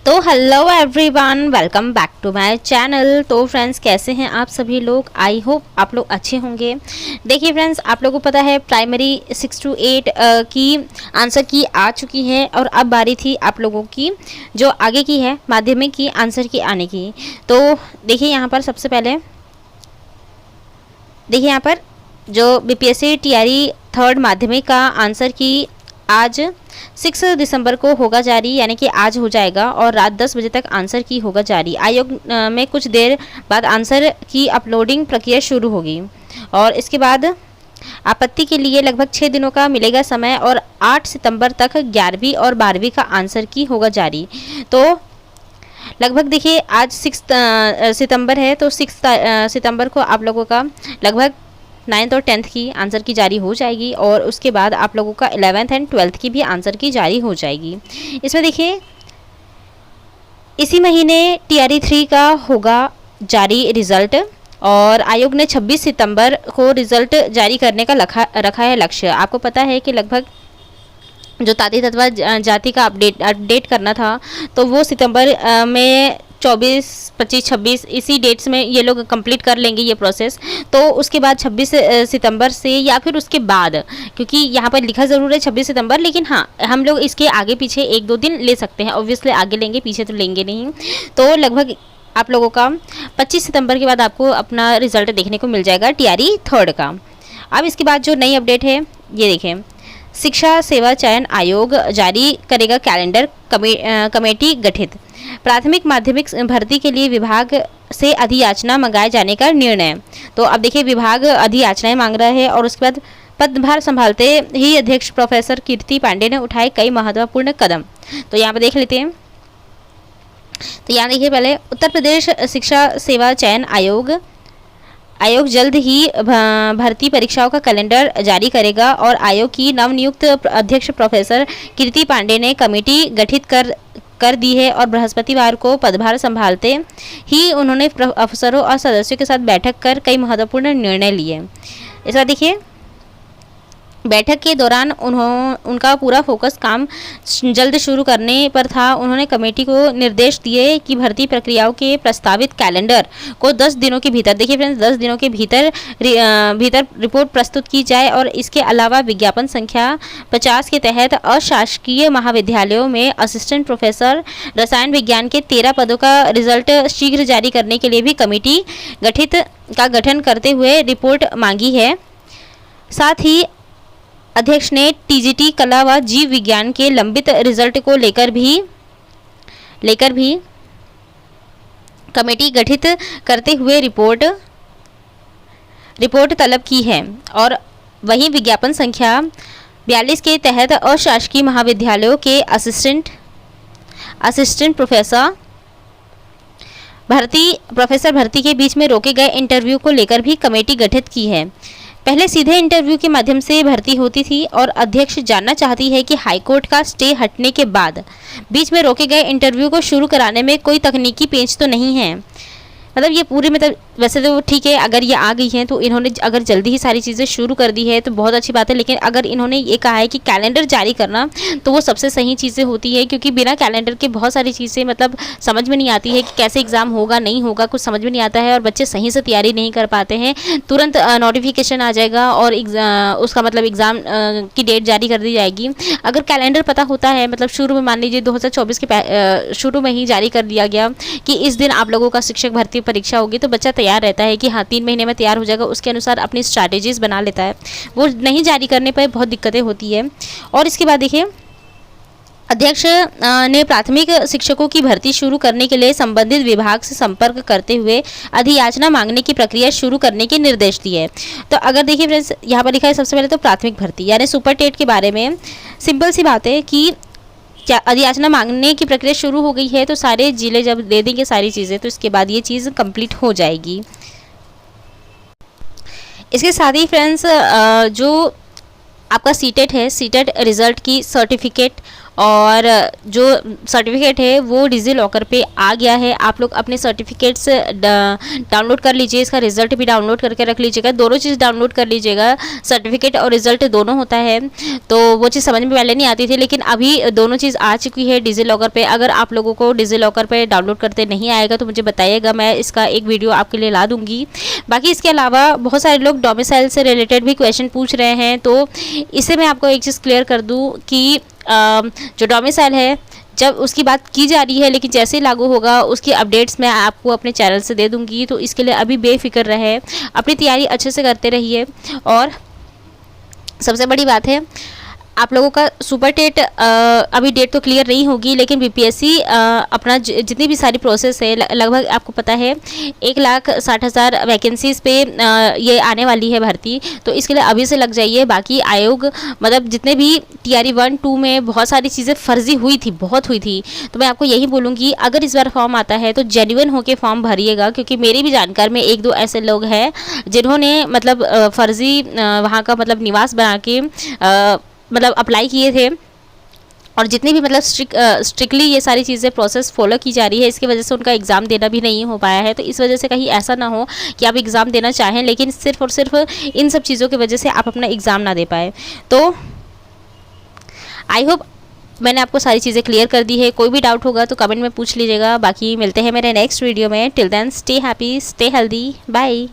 तो hello everyone, welcome back to my channel. तो friends, कैसे हैं आप सभी लोग? आई होप आप लोग अच्छे होंगे। देखिए फ्रेंड्स, आप लोगों को पता है प्राइमरी 6 to 8 की आंसर की आ चुकी है और अब बारी थी आप लोगों की जो आगे की है माध्यमिक की आंसर की आने की। तो देखिए यहाँ पर सबसे पहले देखिए यहाँ पर जो बीपीएससी टीआरई थर्ड माध्यमिक का आंसर की आज 6 दिसंबर को होगा जारी, यानी कि आज हो जाएगा और रात 10 बजे तक आंसर की होगा जारी। आयोग में कुछ देर बाद आंसर की अपलोडिंग प्रक्रिया शुरू होगी और इसके बाद आपत्ति के लिए लगभग 6 दिनों का मिलेगा समय और 8 सितंबर तक 11वीं और 12वीं का आंसर की होगा जारी। तो लगभग देखिए आज 6 सितंबर है, तो 6 सितंबर को आप लोगों का लगभग 9th और 10th की आंसर की जारी हो जाएगी और उसके बाद आप लोगों का 11th एंड 12th की भी आंसर की जारी हो जाएगी। इसमें देखिए इसी महीने टीआरई 3 का होगा जारी रिजल्ट और आयोग ने 26 सितंबर को रिजल्ट जारी करने का रखा है लक्ष्य। आपको पता है कि लगभग जो ताती तत्वा जाति का अपडेट करना था तो वो सितंबर में 24, 25, 26 इसी डेट्स में ये लोग कंप्लीट कर लेंगे ये प्रोसेस। तो उसके बाद 26 सितंबर से या फिर उसके बाद, क्योंकि यहाँ पर लिखा ज़रूर है 26 सितंबर, लेकिन हाँ हम लोग इसके आगे पीछे 1-2 दिन ले सकते हैं। ऑब्वियसली आगे लेंगे, पीछे तो लेंगे नहीं। तो लगभग आप लोगों का 25 सितंबर के बाद आपको अपना रिजल्ट देखने को मिल जाएगा टीआरई थर्ड का। अब इसके बाद जो नई अपडेट है ये देखें, शिक्षा सेवा चयन आयोग जारी करेगा कैलेंडर, कमेटी गठित। प्राथमिक माध्यमिक भर्ती के लिए विभाग से अधियाचना मंगाए जाने का निर्णय। तो अब देखिए विभाग अधियाचनाएं मांग रहा है और उसके बाद पदभार संभालते ही अध्यक्ष प्रोफेसर कीर्ति पांडे ने उठाए कई महत्वपूर्ण कदम। तो यहाँ पर देख लेते हैं। तो यहाँ देखिए पहले उत्तर प्रदेश शिक्षा सेवा चयन आयोग जल्द ही भर्ती परीक्षाओं का कैलेंडर जारी करेगा और आयोग की नवनियुक्त अध्यक्ष प्रोफेसर कीर्ति पांडे ने कमेटी गठित कर दी है और बृहस्पतिवार को पदभार संभालते ही उन्होंने अफसरों और सदस्यों के साथ बैठक कर कई महत्वपूर्ण निर्णय लिए। इस बार देखिए बैठक के दौरान उनका पूरा फोकस काम जल्द शुरू करने पर था। उन्होंने कमेटी को निर्देश दिए कि भर्ती प्रक्रियाओं के प्रस्तावित कैलेंडर को 10 दिनों के भीतर, देखिए फ्रेंड्स 10 दिनों के भीतर रिपोर्ट प्रस्तुत की जाए और इसके अलावा विज्ञापन संख्या 50 के तहत अशासकीय महाविद्यालयों में असिस्टेंट प्रोफेसर रसायन विज्ञान के 13 पदों का रिजल्ट शीघ्र जारी करने के लिए भी कमेटी का गठन करते हुए रिपोर्ट मांगी है। साथ ही अध्यक्ष ने टीजीटी कला व जीव विज्ञान के लंबित रिजल्ट को लेकर भी कमेटी गठित करते हुए रिपोर्ट तलब की है और वहीं विज्ञापन संख्या 42 के तहत अशासकीय महाविद्यालयों के असिस्टेंट प्रोफेसर भर्ती के बीच में रोके गए इंटरव्यू को लेकर भी कमेटी गठित की है। पहले सीधे इंटरव्यू के माध्यम से भर्ती होती थी और अध्यक्ष जानना चाहती है कि हाईकोर्ट का स्टे हटने के बाद बीच में रोके गए इंटरव्यू को शुरू कराने में कोई तकनीकी पेंच तो नहीं है। मतलब ये पूरी वैसे तो ठीक है, अगर ये आ गई हैं तो इन्होंने अगर जल्दी ही सारी चीज़ें शुरू कर दी है तो बहुत अच्छी बात है, लेकिन अगर इन्होंने ये कहा है कि कैलेंडर जारी करना तो वो सबसे सही चीज़ें होती है, क्योंकि बिना कैलेंडर के बहुत सारी चीज़ें मतलब समझ में नहीं आती है कि कैसे एग्ज़ाम होगा नहीं होगा, कुछ समझ में नहीं आता है और बच्चे सही से तैयारी नहीं कर पाते हैं। तुरंत नोटिफिकेशन आ जाएगा और उसका मतलब एग्ज़ाम की डेट जारी कर दी जाएगी। अगर कैलेंडर पता होता है, मतलब शुरू में मान लीजिए 2024 के शुरू में ही जारी कर दिया गया कि इस दिन आप लोगों का शिक्षक भर्ती परीक्षा होगी, तो बच्चा तैयार रहता है कि हाँ 3 महीने में तैयार हो जाएगा, उसके अनुसार अपनी स्ट्रैटेजीज बना लेता है। वो नहीं जारी करने पर बहुत दिक्कतें होती है। और इसके बाद देखिए अध्यक्ष ने प्राथमिक शिक्षकों की भर्ती शुरू करने के लिए संबंधित विभाग से संपर्क करते हुए अधियाचना मांगने की प्रक्रिया शुरू करने के निर्देश दिए। तो अगर देखिए फ्रेंड्स यहाँ पर लिखा है सबसे पहले तो प्राथमिक भर्ती यानी सुपर टेट के बारे में सिंपल सी बात है कि क्या अधियाचना मांगने की प्रक्रिया शुरू हो गई है, तो सारे जिले जब दे देंगे सारी चीज़ें तो इसके बाद ये चीज़ कंप्लीट हो जाएगी। इसके साथ ही फ्रेंड्स जो आपका सीटेट है, सीटेट रिज़ल्ट की सर्टिफिकेट और जो सर्टिफिकेट है वो डिजी लॉकर पे आ गया है। आप लोग अपने सर्टिफिकेट्स डाउनलोड कर लीजिए, इसका रिजल्ट भी डाउनलोड करके रख लीजिएगा, दोनों चीज़ डाउनलोड कर लीजिएगा। सर्टिफिकेट और रिजल्ट दोनों होता है, तो वो चीज़ समझ में पहले नहीं आती थी, लेकिन अभी दोनों चीज़ आ चुकी है डिजी लॉकर पे। अगर आप लोगों को डिजी लॉकर पे डाउनलोड करते नहीं आएगा तो मुझे बताइएगा, मैं इसका एक वीडियो आपके लिए ला दूंगी। बाकी इसके अलावा बहुत सारे लोग डोमिसाइल से रिलेटेड भी क्वेश्चन पूछ रहे हैं, तो इससे मैं आपको एक चीज़ क्लियर कर दूं कि जो डोमिसाइल है जब उसकी बात की जा रही है, लेकिन जैसे ही लागू होगा उसकी अपडेट्स मैं आपको अपने चैनल से दे दूंगी। तो इसके लिए अभी बेफिक्र रहे, अपनी तैयारी अच्छे से करते रहिए। और सबसे बड़ी बात है, आप लोगों का सुपर टेट अभी डेट तो क्लियर नहीं होगी, लेकिन बीपीएससी अपना जितनी भी सारी प्रोसेस है, लगभग आपको पता है 1,60,000 वैकेंसीज़ पे ये आने वाली है भर्ती। तो इसके लिए अभी से लग जाइए। बाकी आयोग मतलब जितने भी टीआरई 1, 2 में बहुत सारी चीज़ें फर्जी हुई थी, बहुत हुई थी, तो मैं आपको यही बोलूँगी अगर इस बार फॉर्म आता है तो जेन्युइन होकर फॉर्म भरिएगा। क्योंकि मेरी भी जानकार में 1-2 ऐसे लोग हैं जिन्होंने मतलब फर्जी वहाँ का मतलब निवास बना के मतलब अप्लाई किए थे, और जितनी भी मतलब स्ट्रिक्टली ये सारी चीज़ें प्रोसेस फॉलो की जा रही है, इसकी वजह से उनका एग्ज़ाम देना भी नहीं हो पाया है। तो इस वजह से कहीं ऐसा ना हो कि आप एग्ज़ाम देना चाहें लेकिन सिर्फ और सिर्फ इन सब चीज़ों की वजह से आप अपना एग्ज़ाम ना दे पाए। तो आई होप मैंने आपको सारी चीज़ें क्लियर कर दी है। कोई भी डाउट होगा तो कमेंट में पूछ लीजिएगा। बाकी मिलते हैं मेरे नेक्स्ट वीडियो में। Till then stay happy, stay healthy, bye.